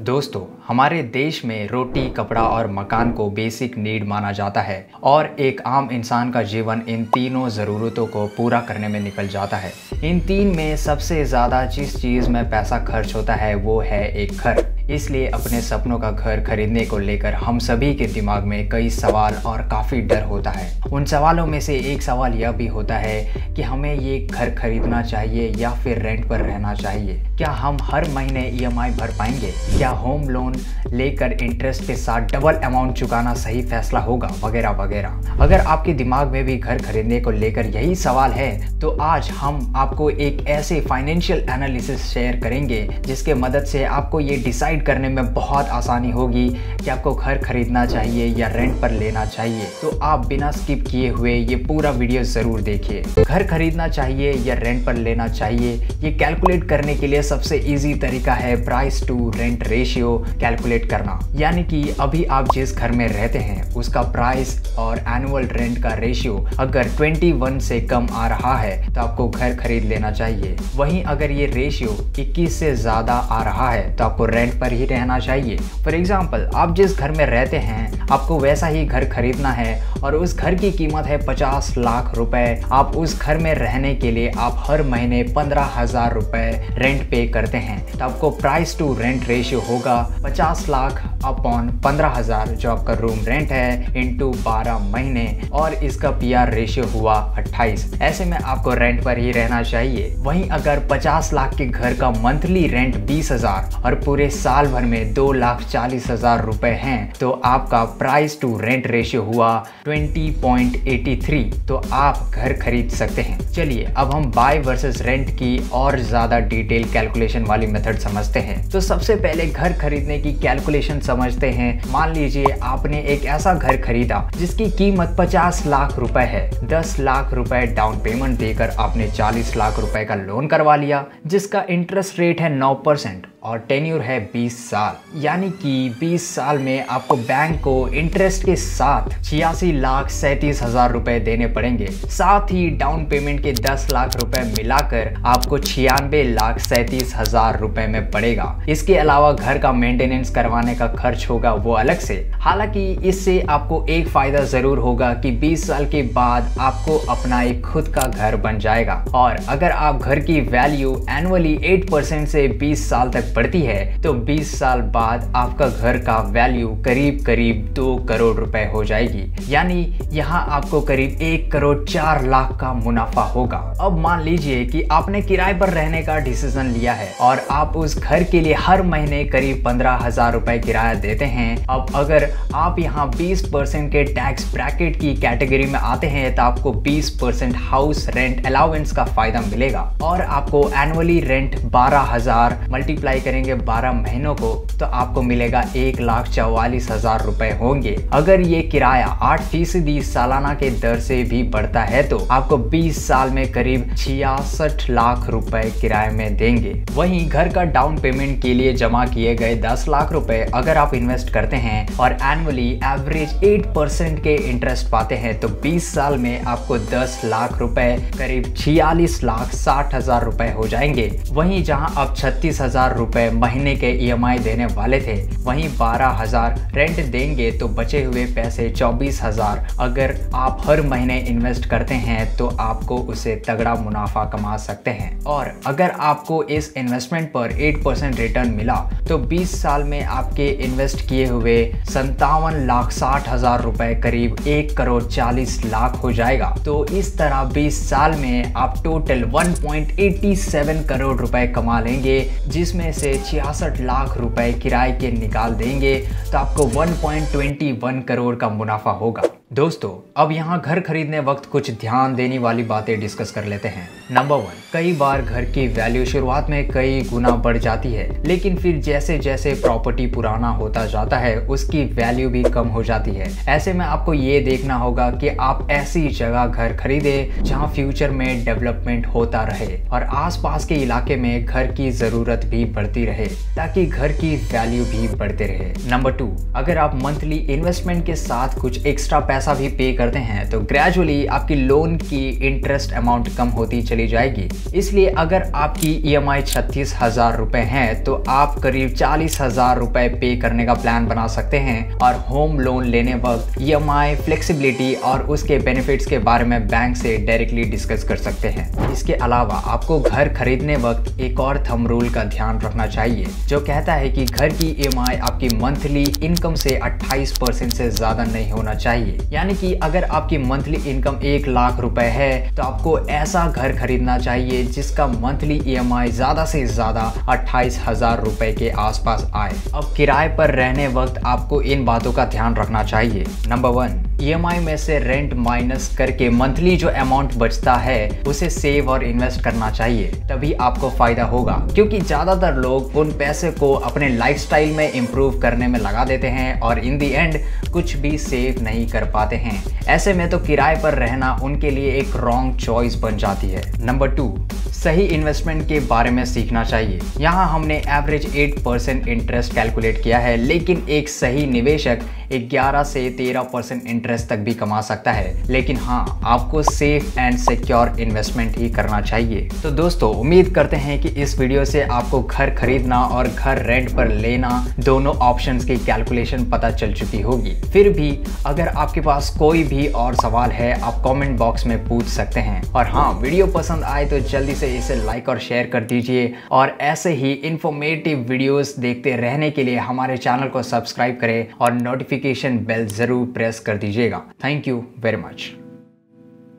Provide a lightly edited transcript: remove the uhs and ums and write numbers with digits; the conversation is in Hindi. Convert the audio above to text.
दोस्तों, हमारे देश में रोटी, कपड़ा और मकान को बेसिक नीड माना जाता है और एक आम इंसान का जीवन इन तीनों ज़रूरतों को पूरा करने में निकल जाता है। इन तीन में सबसे ज़्यादा जिस चीज़ में पैसा खर्च होता है वो है एक घर। इसलिए अपने सपनों का घर खरीदने को लेकर हम सभी के दिमाग में कई सवाल और काफ़ी डर होता है। उन सवालों में से एक सवाल यह भी होता है कि हमें ये घर खरीदना चाहिए या फिर रेंट पर रहना चाहिए। क्या हम हर महीने EMI भर पाएंगे? क्या होम लोन लेकर इंटरेस्ट के साथ डबल अमाउंट चुकाना सही फैसला होगा? वगैरह वगैरह। अगर आपके दिमाग में भी घर खरीदने को लेकर यही सवाल है तो आज हम आपको एक ऐसे फाइनेंशियल एनालिसिस शेयर करेंगे जिसके मदद से आपको ये डिसाइड करने में बहुत आसानी होगी कि आपको घर खरीदना चाहिए या रेंट पर लेना चाहिए। तो आप बिना स्किप किए हुए ये पूरा वीडियो ज़रूर देखिए। घर खरीदना चाहिए या रेंट पर लेना चाहिए, ये कैलकुलेट करने के लिए सबसे इजी तरीका है price to rent ratio calculate करना। यानी कि अभी आप जिस घर में रहते हैं उसका प्राइस और एनुअल रेंट का रेशियो अगर 21 से कम आ रहा है तो आपको घर खरीद लेना चाहिए। वहीं अगर ये रेशियो 21 से ज़्यादा आ रहा है तो आपको रेंट पर ही रहना चाहिए। फॉर एग्जाम्पल, आप जिस घर में रहते हैं आपको वैसा ही घर खरीदना है और उस घर की कीमत है 50 लाख रुपए। आप उस घर में रहने के लिए आप हर महीने 15,000 रुपए रेंट पे करते हैं तो आपको प्राइस टू रेंट रेशियो होगा 50 लाख अपॉन 15,000 जो आपका रूम रेंट है इंटू 12 महीने और इसका PR रेशियो हुआ 28। ऐसे में आपको रेंट पर ही रहना चाहिए। वहीं अगर 50 लाख के घर का मंथली रेंट 20,000 और पूरे साल भर में 2,40,000 रुपए हैं तो आपका प्राइस टू रेंट रेशियो हुआ 20.83। तो आप घर खरीद सकते हैं। चलिए अब हम बाय वर्सेस रेंट की और ज्यादा डिटेल कैलकुलेशन वाली मेथड समझते हैं। तो सबसे पहले घर खरीदने की कैलकुलेशन समझते हैं। मान लीजिए आपने एक ऐसा घर खरीदा जिसकी कीमत 50 लाख रुपए है। 10 लाख रुपए डाउन पेमेंट देकर आपने 40 लाख रुपए का लोन करवा लिया जिसका इंटरेस्ट रेट है 9% और टेन्यूर है 20 साल। यानी कि 20 साल में आपको बैंक को इंटरेस्ट के साथ 86,37,000 रुपए देने पड़ेंगे। साथ ही डाउन पेमेंट के 10 लाख रुपए मिलाकर आपको 96,37,000 रुपए में पड़ेगा। इसके अलावा घर का मेंटेनेंस करवाने का खर्च होगा वो अलग से। हालांकि इससे आपको एक फायदा जरूर होगा कि 20 साल के बाद आपको अपना एक खुद का घर बन जाएगा। और अगर आप घर की वैल्यू एनुअली 8% से 20 साल तक बढ़ती है तो 20 साल बाद आपका घर का वैल्यू करीब करीब 2 करोड़ रुपए हो जाएगी। यानी यहाँ आपको करीब 1 करोड़ 4 लाख का मुनाफा होगा। अब मान लीजिए कि आपने किराए पर रहने का डिसीजन लिया है और आप उस घर के लिए हर महीने करीब 15,000 रुपए किराया देते हैं। अब अगर आप यहाँ 20% के टैक्स ब्रैकेट की कैटेगरी में आते हैं तो आपको 20% हाउस रेंट अलाउंस का फायदा मिलेगा और आपको एनुअली रेंट 12,000 मल्टीप्लाई करेंगे 12 महीनों को तो आपको मिलेगा 1,44,000 रुपए होंगे। अगर ये किराया 8% सालाना के दर से भी बढ़ता है तो आपको 20 साल में करीब 66 लाख रुपए किराए में देंगे। वहीं घर का डाउन पेमेंट के लिए जमा किए गए 10 लाख रुपए अगर आप इन्वेस्ट करते हैं और एनुअली एवरेज 8% के इंटरेस्ट पाते हैं तो 20 साल में आपको 10 लाख रुपए करीब 46,60,000 रुपए हो जाएंगे। वहीं जहां आप 36,000 रुपए महीने के EMI देने वाले थे वहीं 12,000 रेंट देंगे तो बचे हुए पैसे 24,000 अगर आप हर महीने इन्वेस्ट करते हैं तो आपको उसे तगड़ा मुनाफा कमा सकते हैं। और अगर आपको इस इन्वेस्टमेंट पर 8% रिटर्न मिला तो 20 साल में आपके इन्वेस्ट किए हुए 57,60,000 रुपए करीब 1 करोड़ 40 लाख हो जाएगा। तो इस तरह 20 साल में आप टोटल 1.87 करोड़ रुपए कमा लेंगे जिसमें से 66 लाख रुपए किराए के निकाल देंगे तो आपको 1.21 करोड़ का मुनाफा होगा। दोस्तों, अब यहाँ घर खरीदने वक्त कुछ ध्यान देने वाली बातें डिस्कस कर लेते हैं। नंबर 1, कई बार घर की वैल्यू शुरुआत में कई गुना बढ़ जाती है लेकिन फिर जैसे जैसे प्रॉपर्टी पुराना होता जाता है उसकी वैल्यू भी कम हो जाती है। ऐसे में आपको ये देखना होगा कि आप ऐसी जगह घर खरीदे जहाँ फ्यूचर में डेवलपमेंट होता रहे और आसपास के इलाके में घर की जरूरत भी बढ़ती रहे ताकि घर की वैल्यू भी बढ़ते रहे। नंबर 2, अगर आप मंथली इन्वेस्टमेंट के साथ कुछ एक्स्ट्रा पैसा पैसा भी पे करते हैं तो ग्रेजुअली आपकी लोन की इंटरेस्ट अमाउंट कम होती चली जाएगी। इसलिए अगर आपकी EMI 36,000 रुपए है तो आप करीब 40,000 रुपए पे करने का प्लान बना सकते हैं और होम लोन लेने वक्त EMI फ्लेक्सिबिलिटी और उसके बेनिफिट्स के बारे में बैंक से डायरेक्टली डिस्कस कर सकते हैं। इसके अलावा आपको घर खरीदने वक्त एक और थंब रूल का ध्यान रखना चाहिए जो कहता है कि घर की EMI आपकी मंथली इनकम से 28% से ज्यादा नहीं होना चाहिए। यानी कि अगर आपकी मंथली इनकम 1 लाख रुपए है तो आपको ऐसा घर खरीदना चाहिए जिसका मंथली EMI ज्यादा से ज्यादा 28,000 रुपए के आसपास आए। अब किराए पर रहने वक्त आपको इन बातों का ध्यान रखना चाहिए। नंबर 1, EMI में से रेंट माइनस करके मंथली जो अमाउंट बचता है उसे सेव और इन्वेस्ट करना चाहिए, तभी आपको फायदा होगा। क्योंकि ज्यादातर लोग उन पैसे को अपने लाइफस्टाइल में इंप्रूव करने में लगा देते हैं और इन दी एंड कुछ भी सेव नहीं कर पाते हैं। ऐसे में तो किराए पर रहना उनके लिए एक रॉन्ग चॉइस बन जाती है। नंबर 2, सही इन्वेस्टमेंट के बारे में सीखना चाहिए। यहाँ हमने एवरेज 8% इंटरेस्ट कैलकुलेट किया है, लेकिन एक सही निवेशक 11 से 13% इंटरेस्ट तक भी कमा सकता है। लेकिन हाँ, आपको सेफ एंड सिक्योर इन्वेस्टमेंट ही करना चाहिए। तो दोस्तों, उम्मीद करते हैं कि इस वीडियो से आपको घर खरीदना और घर रेंट पर लेना दोनों ऑप्शंस की कैलकुलेशन पता चल चुकी होगी। फिर भी अगर आपके पास कोई भी और सवाल है आप कमेंट बॉक्स में पूछ सकते हैं। और हाँ, वीडियो पसंद आए तो जल्दी से इसे लाइक और शेयर कर दीजिए और ऐसे ही इंफॉर्मेटिव वीडियोस देखते रहने के लिए हमारे चैनल को सब्सक्राइब करें और नोटिफिकेशन बेल जरूर प्रेस कर दीजिएगा। Thank you very much.